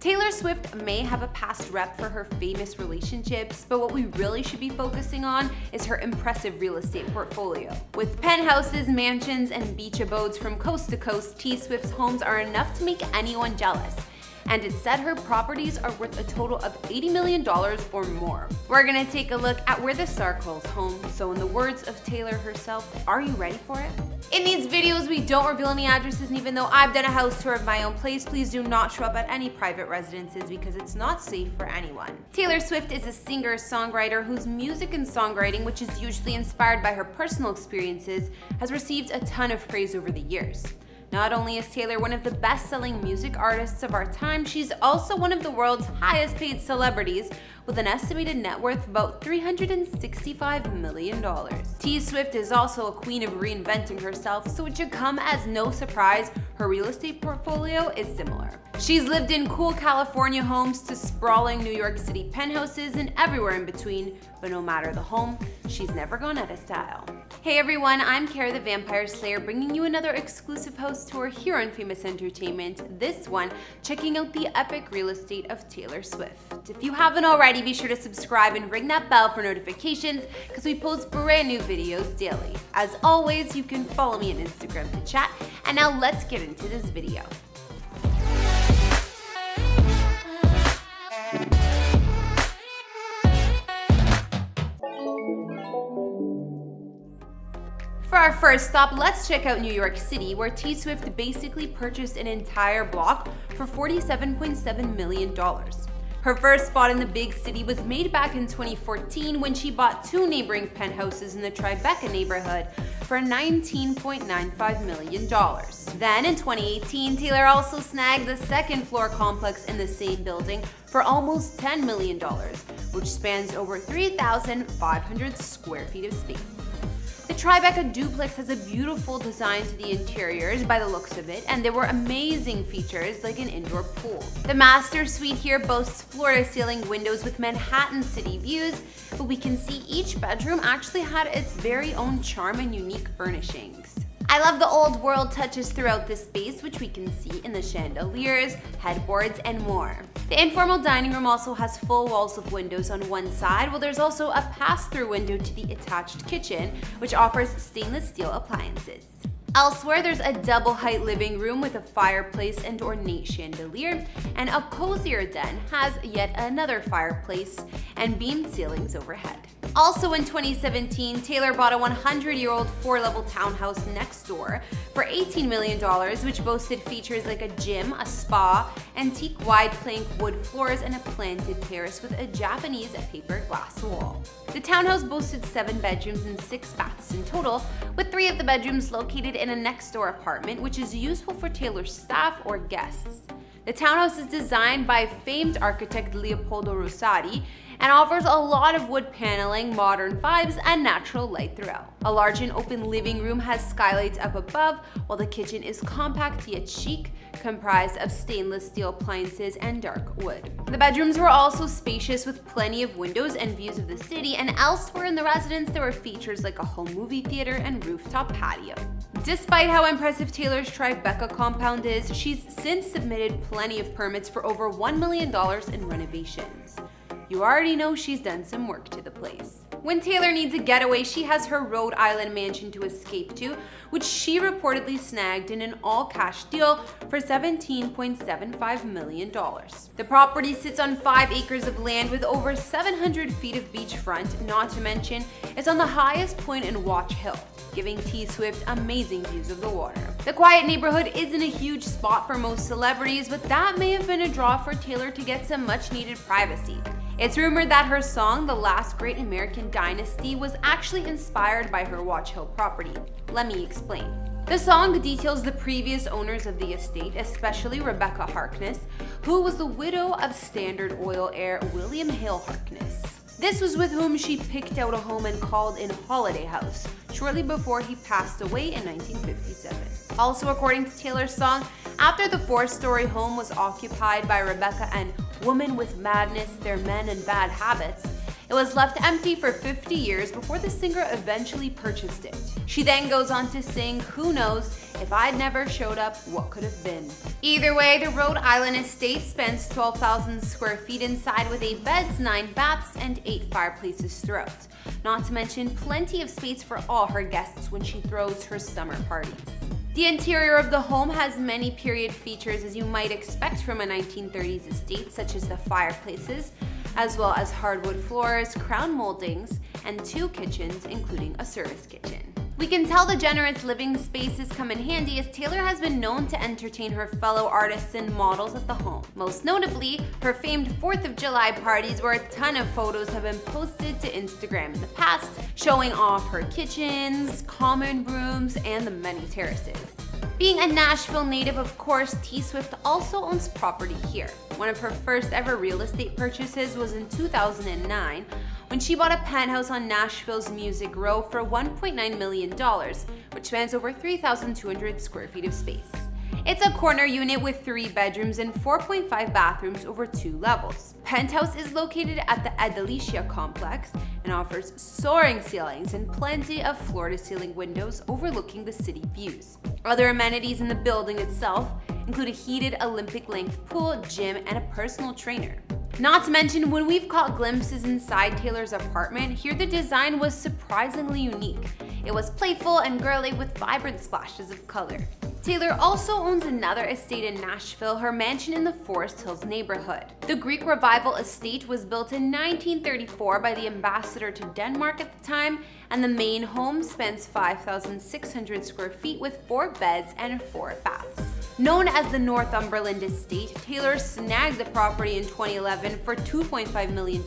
Taylor Swift may have a past rep for her famous relationships, but what we really should be focusing on is her impressive real estate portfolio. With penthouses, mansions, and beach abodes from coast to coast, T Swift's homes are enough to make anyone jealous. And it's said her properties are worth a total of $80 million or more. We're gonna take a look at where the star calls home, so in the words of Taylor herself, are you ready for it? In these videos, we don't reveal any addresses, and even though I've done a house tour of my own place, please do not show up at any private residences because it's not safe for anyone. Taylor Swift is a singer-songwriter whose music and songwriting, which is usually inspired by her personal experiences, has received a ton of praise over the years. Not only is Taylor one of the best-selling music artists of our time, she's also one of the world's highest-paid celebrities with an estimated net worth of about $365 million. T Swift is also a queen of reinventing herself, so it should come as no surprise her real estate portfolio is similar. She's lived in cool California homes to sprawling New York City penthouses and everywhere in between, but no matter the home, she's never gone out of style. Hey everyone, I'm Kara the Vampire Slayer, bringing you another exclusive house tour here on Famous Entertainment, this one checking out the epic real estate of Taylor Swift. If you haven't already, be sure to subscribe and ring that bell for notifications because we post brand new videos daily. As always, you can follow me on Instagram to chat, and now let's get into this video. For our first stop, let's check out New York City, where T Swift basically purchased an entire block for $47.7 million. Her first spot in the big city was made back in 2014 when she bought two neighboring penthouses in the Tribeca neighborhood for $19.95 million. Then in 2018, Taylor also snagged the second floor complex in the same building for almost $10 million, which spans over 3,500 square feet of space. The Tribeca duplex has a beautiful design to the interiors by the looks of it, and there were amazing features like an indoor pool. The master suite here boasts floor-to-ceiling windows with Manhattan city views, but we can see each bedroom actually had its very own charm and unique furnishings. I love the old world touches throughout this space, which we can see in the chandeliers, headboards, and more. The informal dining room also has full walls of windows on one side, while there's also a pass-through window to the attached kitchen, which offers stainless steel appliances. Elsewhere, there's a double-height living room with a fireplace and ornate chandelier, and a cozier den has yet another fireplace and beamed ceilings overhead. Also in 2017, Taylor bought a 100-year-old 4-level townhouse next door for $18 million, which boasted features like a gym, a spa, antique wide plank wood floors, and a planted terrace with a Japanese paper glass wall. The townhouse boasted 7 bedrooms and 6 baths in total, with 3 of the bedrooms located in a next-door apartment, which is useful for Taylor's staff or guests. The townhouse is designed by famed architect Leopoldo Rosati and offers a lot of wood paneling, modern vibes, and natural light throughout. A large and open living room has skylights up above, while the kitchen is compact yet chic, comprised of stainless steel appliances and dark wood. The bedrooms were also spacious with plenty of windows and views of the city, and elsewhere in the residence there were features like a home movie theater and rooftop patio. Despite how impressive Taylor's Tribeca compound is, she's since submitted plenty of permits for over $1 million in renovations. You already know she's done some work to the place. When Taylor needs a getaway, she has her Rhode Island mansion to escape to, which she reportedly snagged in an all-cash deal for $17.75 million. The property sits on 5 acres of land with over 700 feet of beachfront, not to mention it's on the highest point in Watch Hill, giving T Swift amazing views of the water. The quiet neighborhood isn't a huge spot for most celebrities, but that may have been a draw for Taylor to get some much-needed privacy. It's rumored that her song, The Last Great American Dynasty, was actually inspired by her Watch Hill property. Let me explain. The song details the previous owners of the estate, especially Rebecca Harkness, who was the widow of Standard Oil heir William Hale Harkness. This was with whom she picked out a home and called in Holiday House, shortly before he passed away in 1957. Also, according to Taylor's song, after the 4-story home was occupied by Rebecca and Woman with Madness, Their Men and Bad Habits, It was left empty for 50 years before the singer eventually purchased it. She then goes on to sing, "Who knows, if I'd never showed up, what could have been?" Either way, the Rhode Island estate spans 12,000 square feet inside with 8 beds, 9 baths, and 8 fireplaces throughout. Not to mention plenty of space for all her guests when she throws her summer parties. The interior of the home has many period features as you might expect from a 1930s estate, such as the fireplaces, as well as hardwood floors, crown moldings, and 2 kitchens, including a service kitchen. We can tell the generous living spaces come in handy as Taylor has been known to entertain her fellow artists and models at the home. Most notably, her famed 4th of July parties where a ton of photos have been posted to Instagram in the past, showing off her kitchens, common rooms, and the many terraces. Being a Nashville native, of course, T Swift also owns property here. One of her first ever real estate purchases was in 2009 when she bought a penthouse on Nashville's Music Row for $1.9 million, which spans over 3,200 square feet of space. It's a corner unit with 3 bedrooms and 4.5 bathrooms over 2 levels. Penthouse is located at the Adelicia complex and offers soaring ceilings and plenty of floor-to-ceiling windows overlooking the city views. Other amenities in the building itself include a heated Olympic-length pool, gym, and a personal trainer. Not to mention, when we've caught glimpses inside Taylor's apartment, here the design was surprisingly unique. It was playful and girly with vibrant splashes of color. Taylor also owns another estate in Nashville, her mansion in the Forest Hills neighborhood. The Greek Revival estate was built in 1934 by the ambassador to Denmark at the time, and the main home spans 5,600 square feet with 4 beds and 4 baths. Known as the Northumberland Estate, Taylor snagged the property in 2011 for $2.5 million,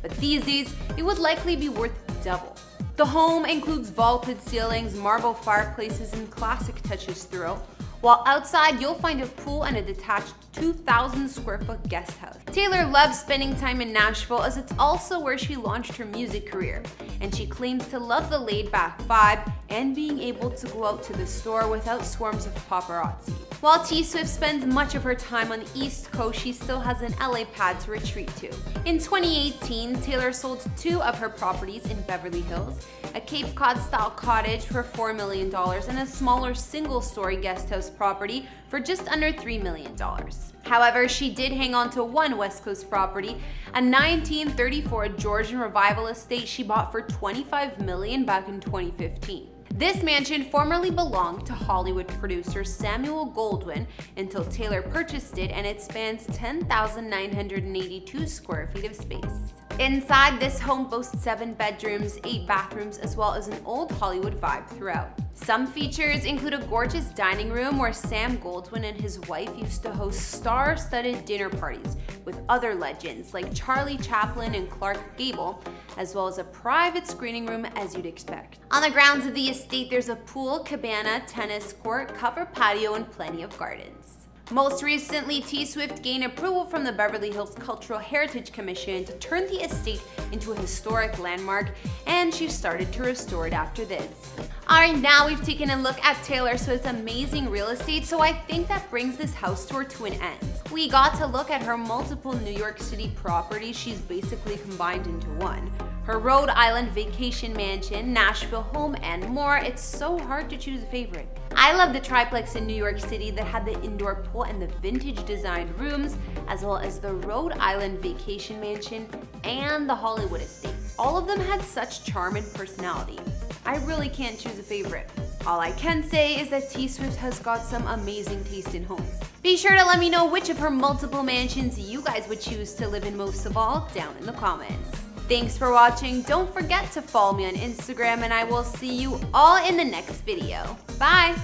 but these days it would likely be worth double. The home includes vaulted ceilings, marble fireplaces, and classic touches throughout, while outside you'll find a pool and a detached 2,000 square foot guest house. Taylor loves spending time in Nashville as it's also where she launched her music career, and she claims to love the laid-back vibe and being able to go out to the store without swarms of paparazzi. While T Swift spends much of her time on the East Coast, she still has an LA pad to retreat to. In 2018, Taylor sold 2 of her properties in Beverly Hills, a Cape Cod-style cottage for $4 million and a smaller single-story guest house property for just under $3 million. However, she did hang on to one West Coast property, a 1934 Georgian Revival estate she bought for $25 million back in 2015. This mansion formerly belonged to Hollywood producer Samuel Goldwyn until Taylor purchased it, and it spans 10,982 square feet of space. Inside, this home boasts 7 bedrooms, 8 bathrooms, as well as an old Hollywood vibe throughout. Some features include a gorgeous dining room where Sam Goldwyn and his wife used to host star-studded dinner parties with other legends like Charlie Chaplin and Clark Gable, as well as a private screening room as you'd expect. On the grounds of the estate, there's a pool, cabana, tennis court, covered patio, and plenty of gardens. Most recently, T Swift gained approval from the Beverly Hills Cultural Heritage Commission to turn the estate into a historic landmark, and she started to restore it after this. Alright, now we've taken a look at Taylor Swift's amazing real estate, so I think that brings this house tour to an end. We got to look at her multiple New York City properties she's basically combined into one. Her Rhode Island vacation mansion, Nashville home, and more. It's so hard to choose a favorite. I love the triplex in New York City that had the indoor pool and the vintage designed rooms, as well as the Rhode Island vacation mansion and the Hollywood estate. All of them had such charm and personality. I really can't choose a favorite. All I can say is that T Swift has got some amazing taste in homes. Be sure to let me know which of her multiple mansions you guys would choose to live in most of all down in the comments. Thanks for watching. Don't forget to follow me on Instagram, and I will see you all in the next video. Bye!